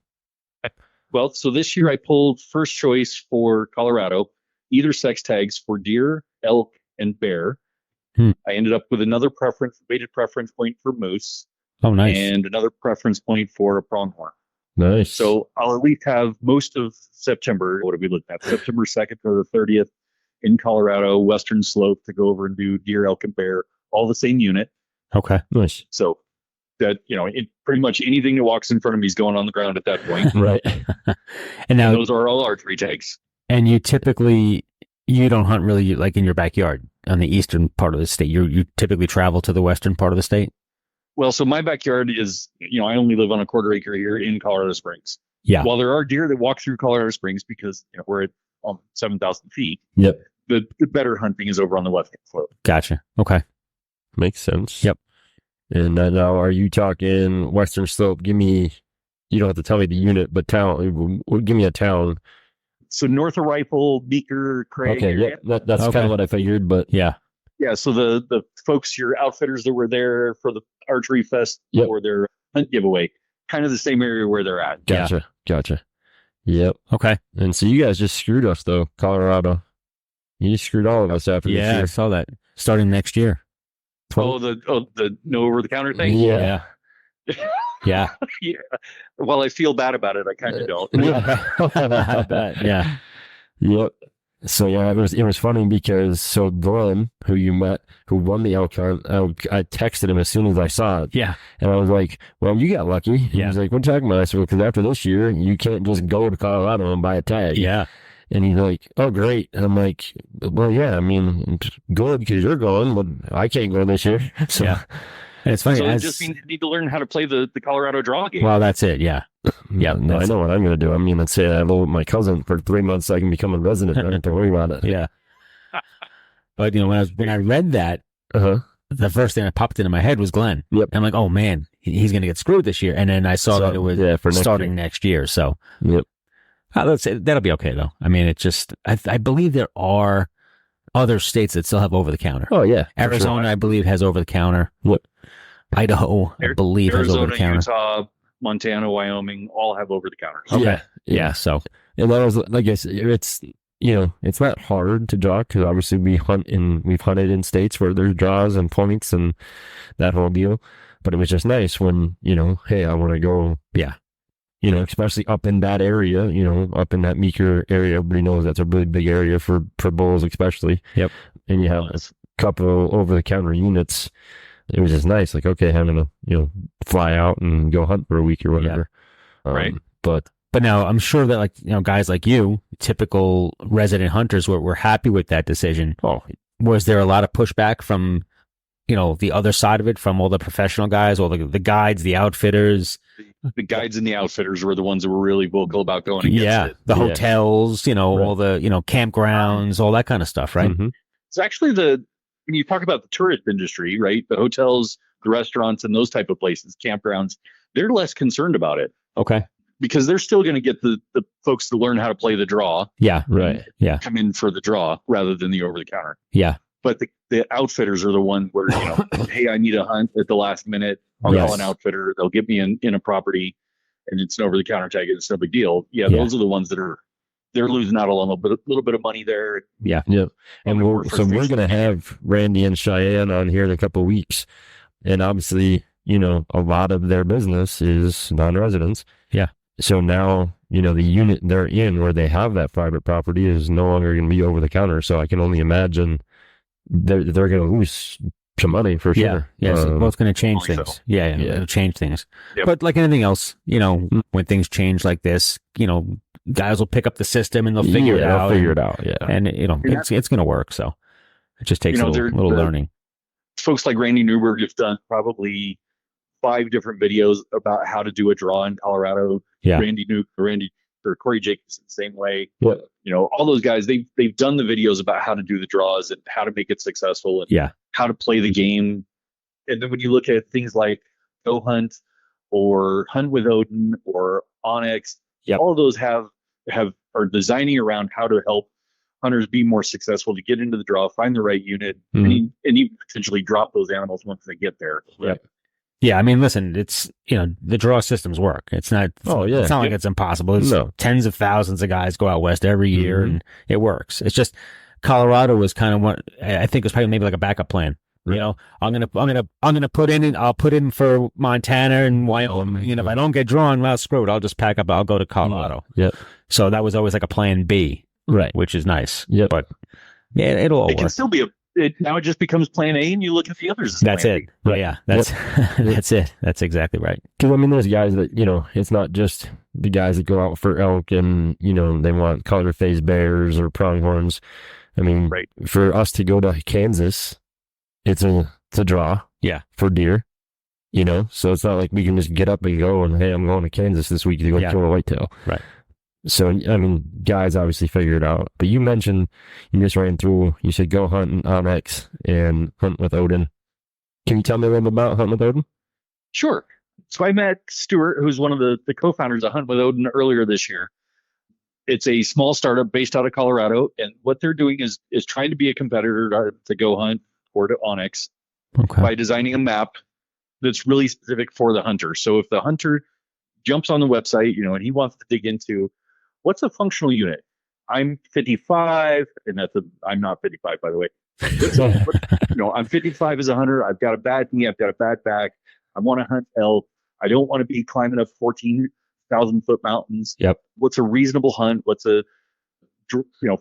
Well, so this year I pulled first choice for Colorado, either sex tags for deer, elk, and bear. I ended up with another weighted preference point for moose. Oh, nice. And another preference point for a pronghorn. Nice. So I'll at least have most of September. What are we looking at? September 2nd or the 30th in Colorado, Western Slope, to go over and do deer, elk, and bear, all the same unit. Okay. Nice. So that, pretty much anything that walks in front of me is going on the ground at that point. Right. And now those are all archery tags. And you don't hunt really like in your backyard on the eastern part of the state. You typically travel to the western part of the state. Well, so my backyard is, I only live on a quarter acre here in Colorado Springs. Yeah. While there are deer that walk through Colorado Springs because we're at 7,000 feet. Yep. The better hunting is over on the western slope. Gotcha. Okay. Makes sense. Yep. And now, are you talking Western Slope? You don't have to tell me the unit, but town. Give me a town. So north of Rifle, Beaker, Craig. Okay, yeah, that's Okay. kind of what I figured, but Yeah. Yeah, so the folks, your outfitters that were there for the archery fest Yep. or their hunt giveaway, kind of the same area where they're at. Gotcha. Yep. Okay. And so you guys just screwed us, though, Colorado. You just screwed all of us after this Yeah, I year. saw that. Starting next year. The no over the counter thing. Yeah. Yeah. Yeah. Well, I feel bad about it. I kind of don't. I bet. Yeah. Yep. So yeah, it was funny because so Glenn, who you met, who won the elk hunt, I texted him as soon as I saw it. Yeah. And I was like, well, you got lucky. Yeah. He's like, what are you talking about? I said, because after this year, you can't just go to Colorado and buy a tag. Yeah. And he's like, oh, great. And I'm like, well, yeah, I mean, good because you're going, but I can't go this year. So, yeah. And it's funny. So it just means you need to learn how to play the Colorado draw game. Well, that's it. Yeah. Yeah. No, I know what I'm going to do. I'm going to say I live with my cousin for 3 months so I can become a resident. I don't have to worry about it. Yeah. But, when I read that, Uh-huh. the first thing that popped into my head was Glenn. Yep. And I'm like, oh, man, he's going to get screwed this year. And then I saw that it was for starting next year. So, yep. Let's say that'll be okay, though. I mean, it's just, I believe there are other states that still have over the counter. Oh, yeah. Arizona, sure. I believe, has over the counter. What? Idaho, I believe, has over the counter. Utah, Montana, Wyoming, all have over the counter. Okay. Yeah. So, and that was, like I said, it's, it's not hard to draw because obviously we've hunted in states where there's draws and points and that whole deal. But it was just nice when, hey, I want to go. Yeah. Especially up in that area, up in that Meeker area. Everybody knows that's a really big area for bulls, especially. Yep. And you have a couple over the counter units. It was just nice. Like, okay, having to, fly out and go hunt for a week or whatever. Yeah. Right. But now I'm sure that guys like you, typical resident hunters were happy with that decision. Oh, was there a lot of pushback from, the other side of it, from all the professional guys, all the guides, the outfitters? The guides and the outfitters were the ones that were really vocal about going against it. The hotels, right. all the, campgrounds, all that kind of stuff, right? Mm-hmm. It's actually when you talk about the tourist industry, right? The hotels, the restaurants, and those type of places, campgrounds, they're less concerned about it. Okay. Because they're still going to get the folks to learn how to play the draw. Yeah. Right. Yeah. Come in for the draw rather than the over the counter. Yeah. But the outfitters are the ones where, hey, I need a hunt at the last minute. I'll call an outfitter. They'll get me in a property and it's an over the counter tag. It's no big deal. Yeah. Those are the ones that they're losing out a little bit of money there. Yeah. Yep. And we're going to have Randy and Cheyenne on here in a couple of weeks. And obviously, a lot of their business is non-residents. Yeah. So now, the unit they're in where they have that private property is no longer going to be over the counter. So I can only imagine they're going to lose some money for sure. Yeah. So it's going to change things. So. Yeah. It'll change things. Yep. But like anything else, when things change like this, guys will pick up the system and they'll figure it out. They'll figure it out. Yeah. And it's going to work. So it just takes a little learning. Folks like Randy Newberg have done probably 5 different videos about how to do a draw in Colorado. Yeah. Randy or Corey Jacobson, same way. Yeah. All those guys, they've done the videos about how to do the draws and how to make it successful and how to play the game. And then when you look at things like Go Hunt or Hunt with Odin or Onyx, all of those are designing around how to help hunters be more successful to get into the draw, find the right unit, and even potentially drop those animals once they get there. Right. Yeah, I mean, listen, it's, the draw systems work. It's not, it's not like it's impossible. It's tens of thousands of guys go out west every year and it works. It's just Colorado was kind of what I think was probably maybe like a backup plan. Right. I'm gonna put in I'll put in for Montana and Wyoming. If I don't get drawn, well, screw it. I'll just pack up. I'll go to Colorado. Yeah. So that was always like a plan B, right? Which is nice. Yeah. But it'll all work. It can still be now it just becomes plan A and you look at the others. That's it. Right. Yeah. That's it. That's exactly right. Because there's guys that, it's not just the guys that go out for elk and, they want color phase bears or pronghorns. I mean, for us to go to Kansas, it's a draw. Yeah. For deer, so it's not like we can just get up and go and, hey, I'm going to Kansas this week to go kill a whitetail. Right. So, I mean, guys obviously figure it out. But you mentioned, you just ran through, you said go hunt on X and hunt with Odin. Can you tell me a little bit about Hunt with Odin? Sure. So I met Stuart, who's one of the co-founders of Hunt with Odin earlier this year. It's a small startup based out of Colorado. And what they're doing is trying to be a competitor to Go Hunt or to Onyx by designing a map that's really specific for the hunter. So if the hunter jumps on the website, and he wants to dig into what's a functional unit? I'm 55, and I'm not 55, by the way. I'm 55 as a hunter. I've got a bad knee. I've got a bad back. I want to hunt elk. I don't want to be climbing up 14,000 foot mountains. Yep. What's a reasonable hunt? What's a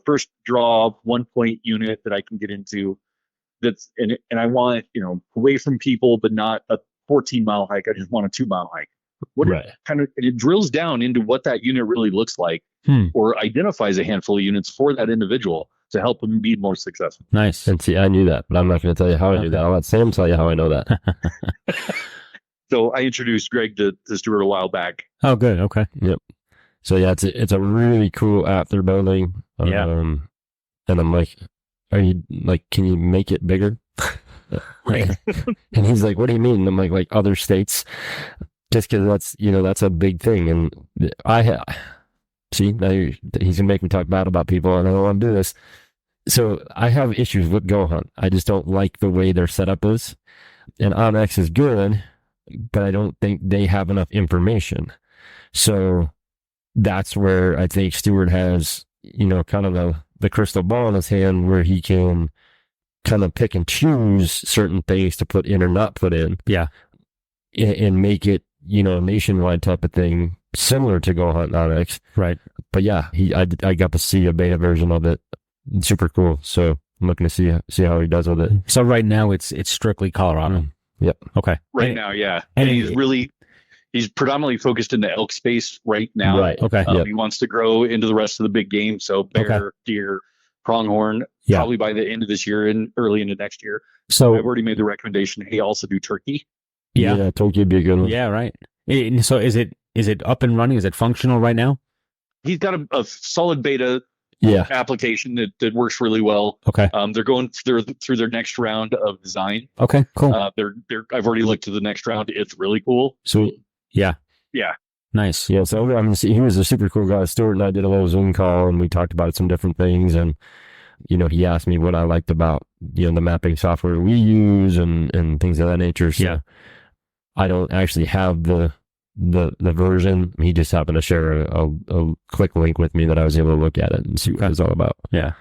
first draw 1 point unit that I can get into. And I want, away from people, but not a 14-mile hike. I just want a 2-mile hike. It drills down into what that unit really looks like, or identifies a handful of units for that individual to help them be more successful. Nice. And see, I knew that, but I'm not going to tell you how I knew that. I'll let Sam tell you how I know that. So I introduced Greg to Stuart a while back. Oh, good. Okay. Yep. So yeah, it's a really cool app they're building. And I'm like, are you like, can you make it bigger? Right. And he's like, what do you mean? And I'm like other states, just because that's a big thing. And now he's gonna make me talk bad about people, and I don't want to do this. So I have issues with Go Hunt. I just don't like the way their setup is. And Onyx is good, but I don't think they have enough information. So that's where I think Stuart has, kind of the crystal ball in his hand, where he can kind of pick and choose certain things to put in or not put in. Yeah. And make it, a nationwide type of thing, similar to Go Hunt Onyx. Right. But yeah, I got to see a beta version of it. It's super cool. So I'm looking to see how he does with it. So right now it's strictly Colorado. Yep. Okay. Right now, yeah. And he's predominantly focused in the elk space right now. Right. Okay. He wants to grow into the rest of the big game. So bear, deer, pronghorn, probably by the end of this year and early into next year. So I've already made the recommendation. Hey, also do turkey. Yeah, turkey would be a good one. Yeah, right. So is it up and running? Is it functional right now? He's got a solid beta application that works really well. Okay. They're going through their next round of design. Okay, cool. I've already looked to the next round. It's really cool. Sweet. Yeah. Yeah. Nice. Yeah. So he was a super cool guy. Stuart and I did a little Zoom call, and we talked about some different things. And he asked me what I liked about the mapping software we use and things of that nature. So I don't actually have the version. He just happened to share a quick link with me that I was able to look at it and see what it's all about. Yeah.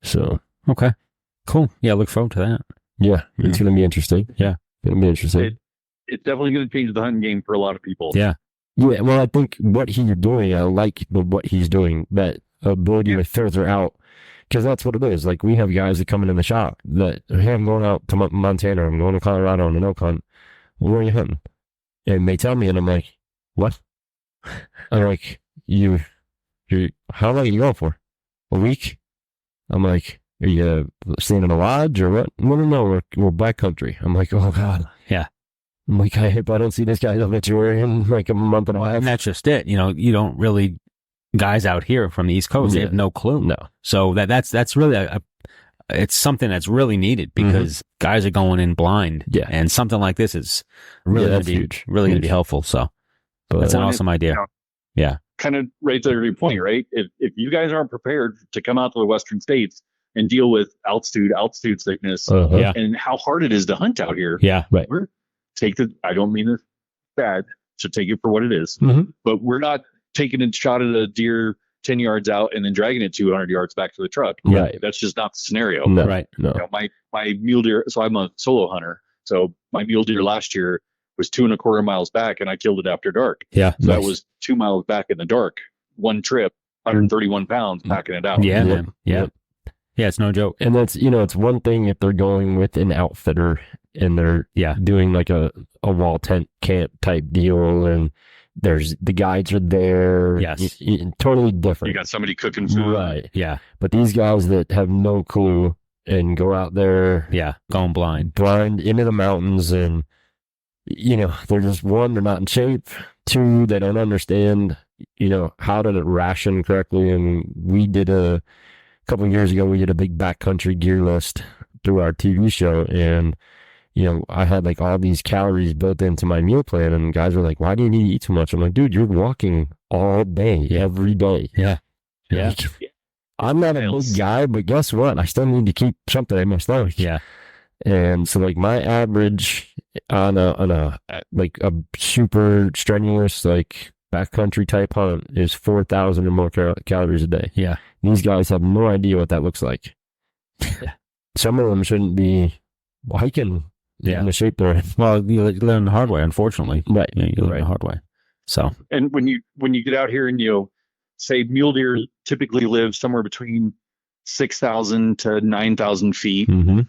So okay, cool. Yeah, look forward to that. Yeah, it's going to be interesting. Yeah, going to be interesting. It's definitely going to change the hunting game for a lot of people. Yeah. Yeah. Well, I think what he's doing, I like what he's doing. That ability to filter out, because that's what it is. Like, we have guys that come in the shop that, hey, I'm going out to Montana, I'm going to Colorado on an elk hunt. Where are you hunting? And they tell me, and I'm like, what? I'm like, how long are you going for? A week? I'm like, are you staying in a lodge or what? No, we're backcountry. I'm like, oh God. Yeah. I'm like, I hope I don't see this guy's obituary in like a month and a half. And that's just it. You don't really, guys out here from the East Coast, they have no clue. No. So that's really it's something that's really needed, because guys are going in blind. Yeah. And something like this is really going to be huge. Really going to be helpful. So that's an awesome idea. Yeah. Kind of right there to your point, right? If you guys aren't prepared to come out to the Western states and deal with altitude sickness, and how hard it is to hunt out here. Yeah. Right. I don't mean it bad, so take it for what it is. But we're not taking a shot at a deer 10 yards out and then dragging it 200 yards back to the truck. Right. That's just not the scenario. No. Right. No. My mule deer, so I'm a solo hunter. So my mule deer last year was 2.25 miles back, and I killed it after dark. Yeah. So that was 2 miles back in the dark, one trip, 131 pounds packing it out. Yeah, man. Yeah. Yeah, it's no joke. And that's, it's one thing if they're going with an outfitter and they're doing like a wall tent camp type deal, and there's the guides are there. Yes. Totally different. You got somebody cooking food. Right. Yeah. But these guys that have no clue and go out there. Yeah. Going blind into the mountains, and, they're just, one, they're not in shape. Two, they don't understand, how to ration correctly. And we did a couple of years ago, we did a big backcountry gear list through our TV show. And, I had like all these calories built into my meal plan, and guys were like, why do you need to eat so much? I'm like, dude, you're walking all day, every day. Yeah. Yeah. I'm not a big guy, but guess what? I still need to keep something in my stomach. Yeah. And so like my average on a like a super strenuous, like backcountry type hunt is 4,000 or more calories a day. Yeah. These guys have no idea what that looks like. Some of them shouldn't be hiking in the shape they're in. Well, you learn the hard way, unfortunately. Right. Yeah, you learn the hard way. So. And when you get out here and say mule deer typically live somewhere between 6,000 to 9,000 feet. Mm-hmm.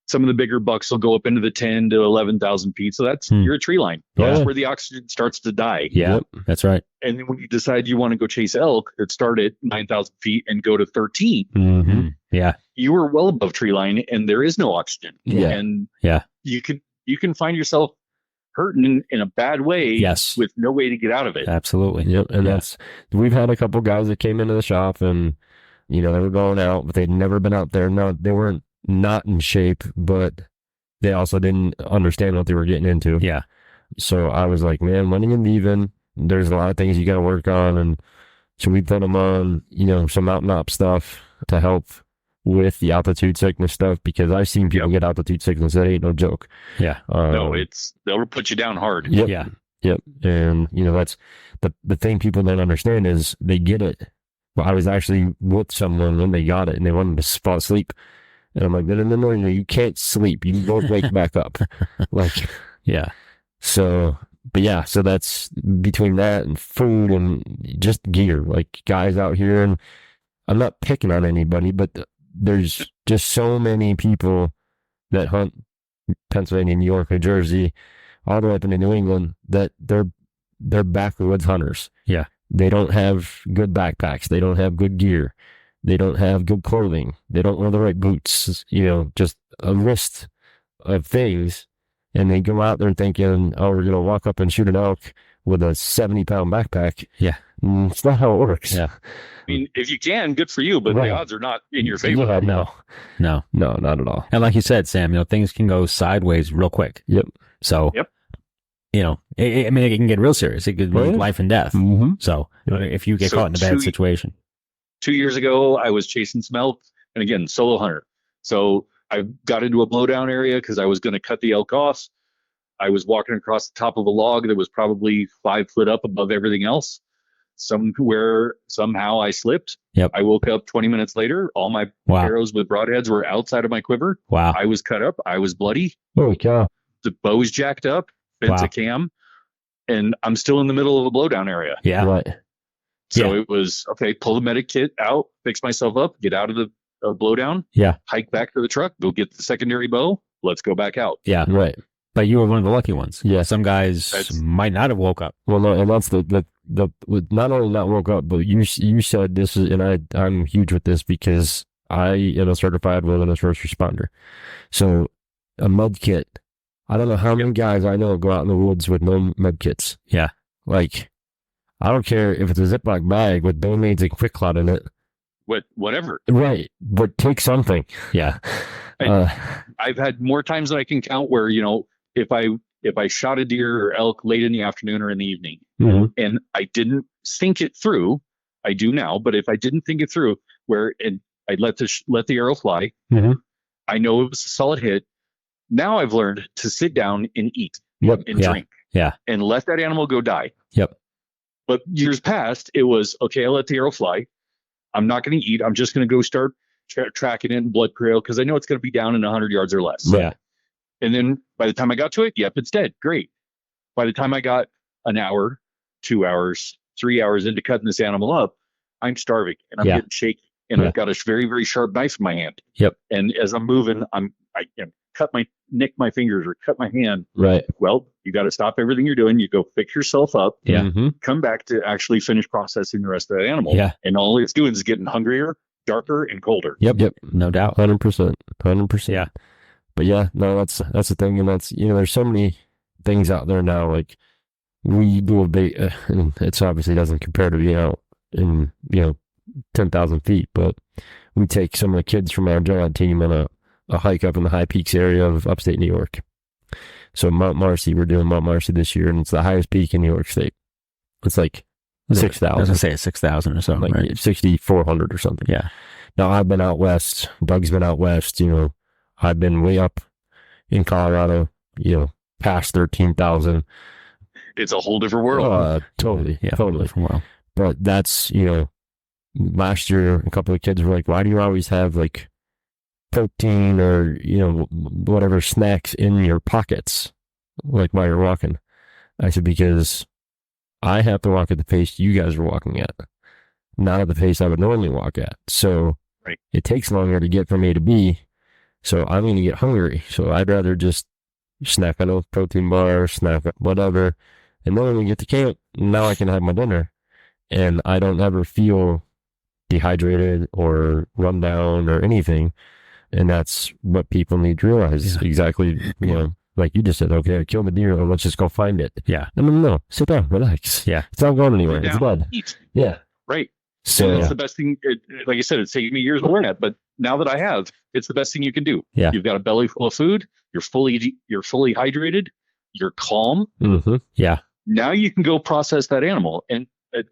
Some of the bigger bucks will go up into the 10 to 11,000 feet. So that's you're a tree line. That's where the oxygen starts to die. Yeah, that's right. And then when you decide you want to go chase elk that start at 9,000 feet and go to 13, Mm-hmm. Yeah, you are well above tree line and there is no oxygen. Yeah. And yeah, you can find yourself hurting in a bad way. Yes. With no way to get out of it. absolutely. Yep. And we've had a couple guys that came into the shop and, they were going out, but they'd never been out there. No, they weren't not in shape, but they also didn't understand what they were getting into. Yeah. So I was like, man, when are you leaving? There's a lot of things you got to work on. And so we put them on, some mountain op stuff to help with the altitude sickness stuff, because I've seen people get altitude sickness. That ain't no joke. Yeah. No, they'll put you down hard. Yep. Yeah. Yep. And, that's the thing people don't understand is they get it. Well, I was actually with someone when they got it and they wanted to fall asleep. And I'm like, no, you can't sleep. You don't wake back up. Like, Yeah. so, but yeah, so that's between that and food and just gear, like guys out here. And I'm not picking on anybody, but there's just so many people that hunt Pennsylvania, New York, New Jersey, all the way up into New England that they're backwoods hunters. Yeah. They don't have good backpacks. They don't have good gear. They don't have good clothing. They don't wear the right boots, just a list of things. And they go out there thinking, oh, we're going to walk up and shoot an elk with a 70-pound backpack. Yeah. It's not how it works. Yeah. I mean, if you can, good for you, but Right. the odds are not in your favor. Yeah, no, not at all. And like you said, Sam, things can go sideways real quick. Yep. So, Yep. it can get real serious. It could be Right. life and death. Mm-hmm. So, if you get So caught in a bad two- situation. 2 years ago, I was chasing some elk, and again, solo hunter. So I got into a blowdown area because I was going to cut the elk off. I was walking across the top of a log that was probably 5 foot up above everything else. Somehow I slipped. Yep. I woke up 20 minutes later. All my Wow. arrows with broadheads were outside of my quiver. Wow. I was cut up. I was bloody. Holy cow. The bow's jacked up. Fence Wow. a cam. And I'm still in the middle of a blowdown area. Yeah. Right. So Yeah. it was, okay, pull the medic kit out, fix myself up, get out of the blowdown. Yeah. Hike back to the truck, go get the secondary bow. Let's go back out. Yeah. Right. But you were one of the lucky ones. Yeah. Some guys That's- might not have woke up. Well, no, and that's the not only not woke up, but you said this is, and I'm huge with this because I am a certified wilderness first responder. So a med kit, I don't know how many guys I know go out in the woods with no med kits. Yeah. Like, I don't care if it's a Ziploc bag with Band-Aids and Quick Clot in it. Whatever. Right. But take something. Yeah. I've had more times than I can count where, if I shot a deer or elk late in the afternoon or in the evening Mhm. and I didn't think it through, I do now, but if I didn't think it through I let the arrow fly, Mhm. I know it was a solid hit. Now I've learned to sit down and eat Yep. and Yeah. drink. Yeah. And let that animal go die. Yep. But years past, it was, okay, I'll let the arrow fly. I'm not going to eat. I'm just going to go start tracking it in blood trail because I know it's going to be down in 100 yards or less. Yeah. And then by the time I got to it, yep, it's dead. Great. By the time I got an hour, 2 hours, 3 hours into cutting this animal up, I'm starving and I'm Yeah. getting shaky. And Yeah. I've got a very, very sharp knife in my hand. Yep. And as I'm moving, I nick my fingers or cut my hand. Right. Well, you got to stop everything you're doing. You go fix yourself up. Yeah. Mhm. Come back to actually finish processing the rest of that animal. Yeah. And all it's doing is getting hungrier, darker, and colder. Yep. No doubt. 100%. 100%. Yeah. But yeah, no, that's the thing. And that's, there's so many things out there now. Like, we do a bait, and it's obviously doesn't compare to being out in, 10,000 feet, but we take some of the kids from our giant team on a hike up in the High Peaks area of upstate New York. So Mount Marcy, we're doing Mount Marcy this year, and it's the highest peak in New York State. It's like I was 6,000, going to say it's 6,000 or something, like right? 6,400 or something. Yeah. Now, I've been out west. Doug's been out west. I've been way up in Colorado, past 13,000. It's a whole different world. Totally. Yeah. Totally. Different world. But that's, last year, a couple of kids were like, why do you always have like protein or, whatever snacks in your pockets, like while you're walking? I said, because I have to walk at the pace you guys are walking at. not at the pace I would normally walk at. So it takes longer to get from A to B. So I'm going to get hungry. So I'd rather just snack on a protein bar, snack on whatever. And then when we get to camp, now I can have my dinner. And I don't ever feel dehydrated or run down or anything. And that's what people need to realize. Exactly, like you just said, okay, I killed the deer, let's just go find it. Yeah. No. Sit down, relax. Yeah. It's not going anywhere. It's dead. Eat. Yeah. Right. So it's the best thing. Like I said, it's taken me years to learn that, but now that I have, it's the best thing you can do. Yeah. You've got a belly full of food. You're fully hydrated. You're calm. Mm-hmm. Yeah. Now you can go process that animal. And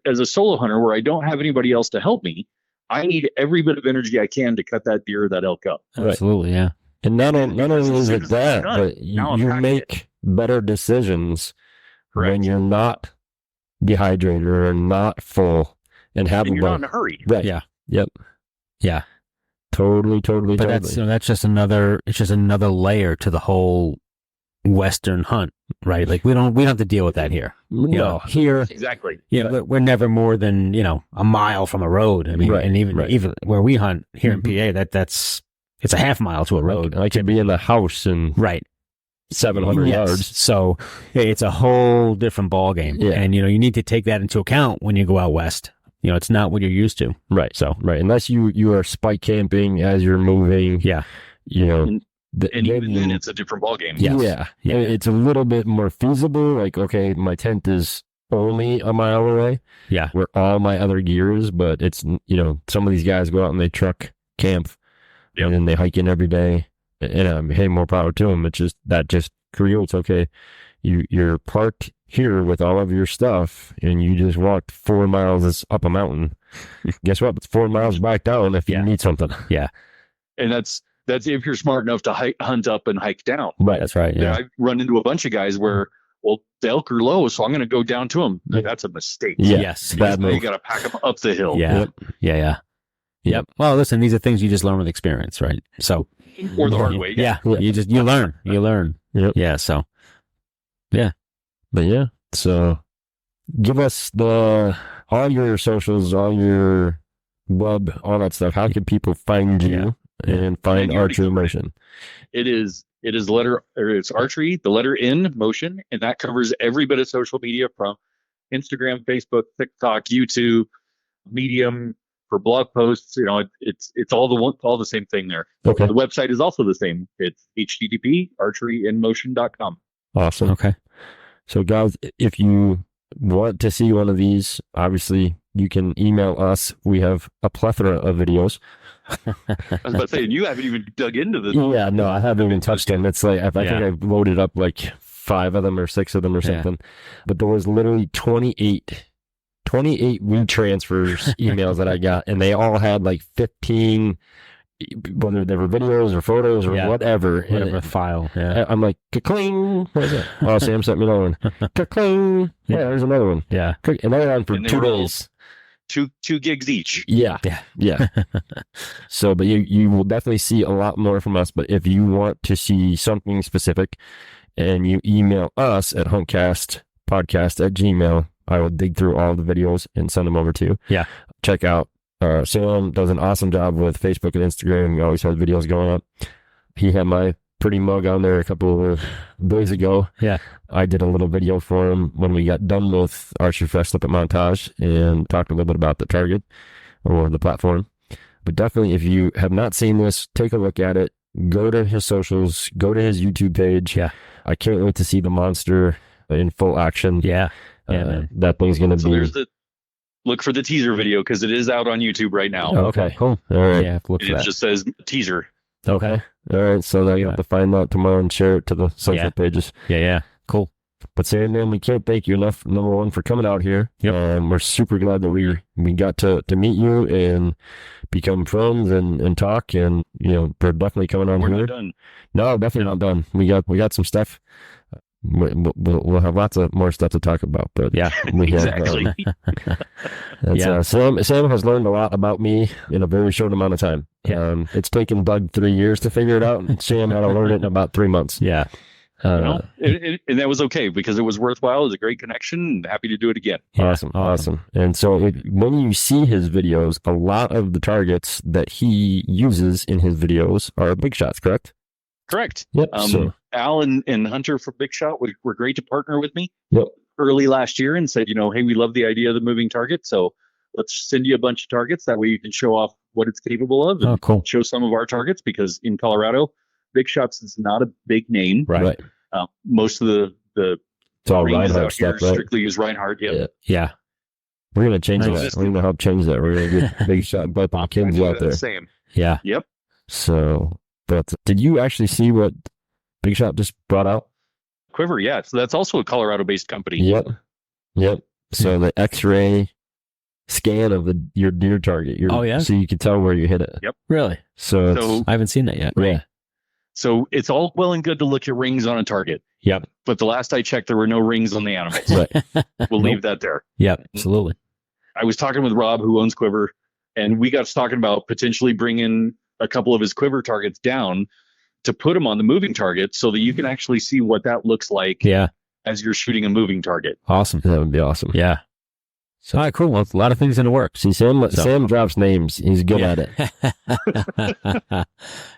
as a solo hunter, where I don't have anybody else to help me, I need every bit of energy I can to cut that deer or that elk up. Absolutely. Yeah. And not only is it that, but you make better decisions when you're not dehydrated or not full and have you're not in a hurry. Right. Yeah. Yep. Yeah. Totally. But that's just another layer to the whole Western hunt, right? Like we don't have to deal with that here. No, here exactly. We're never more than a mile from a road. I mean, and even where we hunt here in PA, it's a half mile to a road. I could be in the house and 700 yards. So it's a whole different ball game. Yeah. And you need to take that into account when you go out west. It's not what you're used to. Right. So unless you are spike camping as you're moving. Yeah. And even then, it's a different ballgame. Yes. Yeah. It's a little bit more feasible. Like, okay, my tent is only a mile away. Yeah. Where all my other gear is, but it's, some of these guys go out and they truck camp and then they hike in every day. And hey, more power to them. It's just, that just creates, okay, you're parked here with all of your stuff and you just walked 4 miles up a mountain. Guess what? It's 4 miles back down if you need something. Yeah. And that's if you're smart enough to hunt up and hike down. Right, that's right. Yeah. I've run into a bunch of guys where, the elk are low, so I'm going to go down to them. That's a mistake. Yeah. Yes. Bad move. You got to pack them up the hill. Yeah. Yep. Well, listen, these are things you just learn with experience, right? So, or the hard way. Yeah. You learn. Yep. Yeah. So, yeah. But yeah. So, give us all your socials, all your web, all that stuff. How can people find you? And find Archery Motion? It's Archery, the letter N Motion, and that covers every bit of social media from Instagram, Facebook, TikTok, YouTube, Medium for blog posts. It's all the same thing there. Okay. The website is also the same. It's http://archeryinmotion.com. Awesome. Okay. So guys, if you want to see one of these, obviously you can email us. We have a plethora of videos. I was about to say, you haven't even dug into this. Yeah, no, I haven't even touched them. It's like, I think I've loaded up like 5 of them or 6 of them or something. But there was literally 28 WeTransfers emails that I got, and they all had like 15, whether they were videos or photos or whatever. Whatever file. Yeah. I'm like, ka-cling. What is that? Oh, Sam sent me another one. Ka-cling. Yeah, there's another one. Yeah. And they're on for 2 days. 2 gigs each. Yeah. So, but you will definitely see a lot more from us. But if you want to see something specific and you email us at huntcastpodcast@gmail.com, I will dig through all the videos and send them over to you. Yeah. Check out, Sam does an awesome job with Facebook and Instagram. He always has videos going up. He had my pretty mug on there a couple of days ago. Yeah. I did a little video for him when we got done with Archery Fest up at Montage and talked a little bit about the target or the platform. But definitely, if you have not seen this, take a look at it. Go to his socials. Go to his YouTube page. Yeah. I can't wait to see the monster in full action. Yeah. Man. That thing's going to be... There's look for the teaser video because it is out on YouTube right now. Oh, okay. Cool. All right. Yeah. Look for it that. just says teaser. Okay. All right. So now you have to find out tomorrow and share it to the social pages. Yeah. Cool. But Sam, man, we can't thank you enough, number one, for coming out here. Yep. We're super glad that we got to meet you and become friends and talk. And, we're definitely coming on We're here. not done. No, definitely not done. We got some stuff. We'll have lots of more stuff to talk about. But yeah, exactly. Sam has learned a lot about me in a very short amount of time. Yeah. It's taken Doug 3 years to figure it out, and Sam had to learn it in about 3 months. Yeah. And that was okay because it was worthwhile. It was a great connection. And happy to do it again. Awesome. And so when you see his videos, a lot of the targets that he uses in his videos are big shots, correct? Correct. Yep. Al and Hunter from Big Shot were great to partner with me early last year and said, hey, we love the idea of the moving target. So let's send you a bunch of targets. That way you can show off what it's capable of and cool. show some of our targets, because in Colorado, Big Shots is not a big name. Right. Most of the it's all ranges Reinhardt out here stuff, right? strictly use Reinhardt. Yeah. We're going to change Nice. that. We're going to help change that. We're going to get Big Shot but kids out there. Same. Yeah. Yep. So, but did you actually see what Big Shot just brought out? Quiver, yeah. So that's also a Colorado-based company. Yep. So the X-ray scan of your deer target. So you can tell where you hit it. Yep. Really? So I haven't seen that yet. Yeah. So it's all well and good to look at rings on a target. Yep. But the last I checked, there were no rings on the animals. Right. We'll leave that there. Yep. Absolutely. I was talking with Rob, who owns Quiver, and we got to talking about potentially bringing a couple of his Quiver targets down to put them on the moving target so that you can actually see what that looks like as you're shooting a moving target. Awesome. That would be awesome. Yeah. So, all right, cool. Well, a lot of things in the works. See, Sam drops names. He's good at it.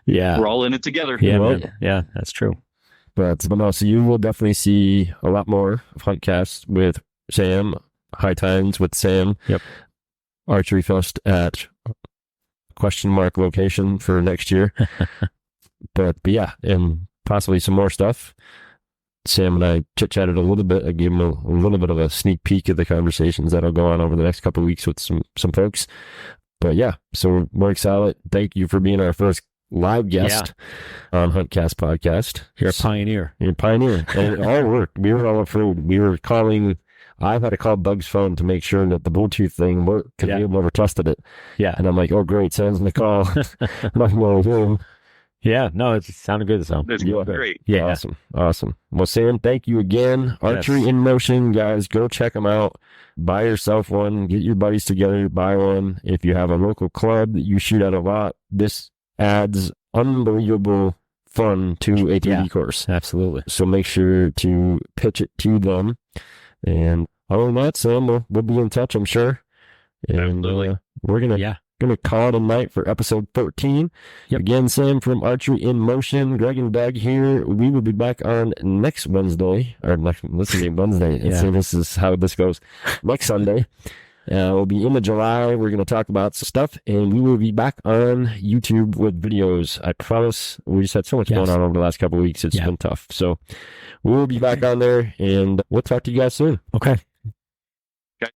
Yeah. We're all in it together. Yeah, Well, man. Yeah, that's true. But no, so you will definitely see a lot more of Huntcast with Sam, High Times with Sam. Yep. Archery Fest at ? Location for next year. but yeah, and possibly some more stuff. Sam and I chit-chatted a little bit. I gave him a little bit of a sneak peek of the conversations that'll go on over the next couple of weeks with some folks. But yeah, so we're excited. Thank you for being our first live guest on Huntcast podcast. You're a pioneer. You're a pioneer. And it all worked. We were all afraid. We were calling. I've had to call Doug's phone to make sure that the Bluetooth thing worked because we never trusted it. Yeah. And I'm like, oh, great. Sam's going to call. I'm not going to hear him. Yeah, no, it sounded good. So That's great. Yeah. Awesome. Well, Sam, thank you again. Archery in Motion, guys. Go check them out. Buy yourself one. Get your buddies together. Buy one. If you have a local club that you shoot at a lot, this adds unbelievable fun to a 3D course. Absolutely. So make sure to pitch it to them. And other than that, Sam, we'll be in touch, I'm sure. And we're going to call it a night for episode 13. Yep. Again, Sam from Archery in Motion, Greg and Doug here. We will be back on next Wednesday, or Wednesday. See, this is how this goes. Next Sunday. We'll be into July. We're going to talk about some stuff, and we will be back on YouTube with videos. I promise. We just had so much going on over the last couple of weeks. It's been tough. So we'll be back on there, and we'll talk to you guys soon. Okay.